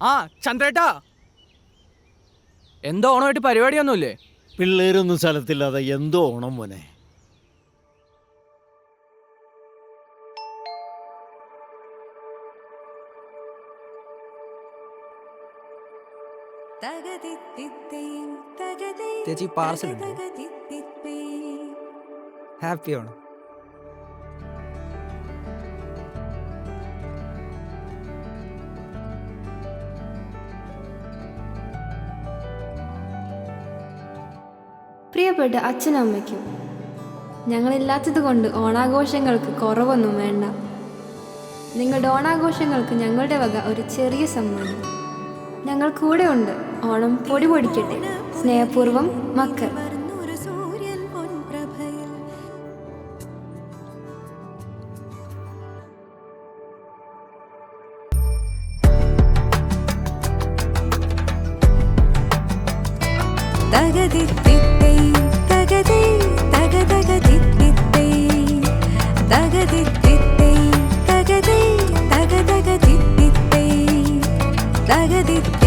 ആ ചന്ദ്രേട്ടാ, എന്തോ ഓണമായിട്ട് പരിപാടിയൊന്നുമില്ലേ? പിള്ളേരൊന്നും സ്ഥലത്തില്ലാതെ എന്തോ ഓണം മോനെ. ചേച്ചി പാർസൽ ഹാപ്പി ഓണം. പ്രിയപ്പെട്ട അച്ഛനമ്മയ്ക്കും, ഞങ്ങളില്ലാത്തത് കൊണ്ട് ഓണാഘോഷങ്ങൾക്ക് കുറവൊന്നും വേണ്ട. നിങ്ങളുടെ ഓണാഘോഷങ്ങൾക്ക് ഞങ്ങളുടെ വക ഒരു ചെറിയ സമ്മാനം. ഞങ്ങൾ കൂടെ ഉണ്ട്. ഓണം പൊടി പൊടിക്കട്ടെ. സ്നേഹപൂർവ്വം, മക്കൾ. തകതിത്തിത്തൈ തകതൈ തകതകതിത്തിത്തൈ തകതിത്തിത്തൈ തകതൈ തകതകതിത്തിത്തൈ തകതിത്തി